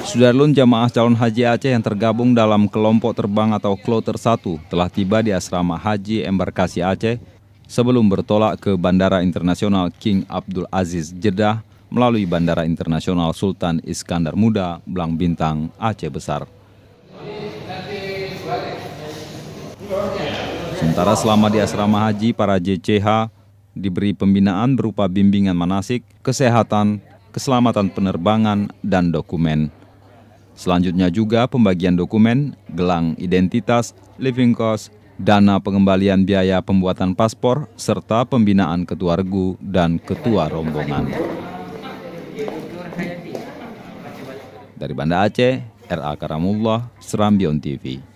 Sudarlun jamaah calon haji Aceh yang tergabung dalam kelompok terbang atau Kloter 1 telah tiba di asrama haji embarkasi Aceh sebelum bertolak ke Bandara Internasional King Abdul Aziz Jeddah melalui Bandara Internasional Sultan Iskandar Muda, Blang Bintang, Aceh Besar. Sementara selama di asrama haji, para JCH diberi pembinaan berupa bimbingan manasik, kesehatan, keselamatan penerbangan, dan dokumen. Selanjutnya juga pembagian dokumen, gelang identitas, living cost, dana pengembalian biaya pembuatan paspor, serta pembinaan ketua regu dan ketua rombongan. Dari Banda Aceh, R.A. Karamullah, Serambion TV.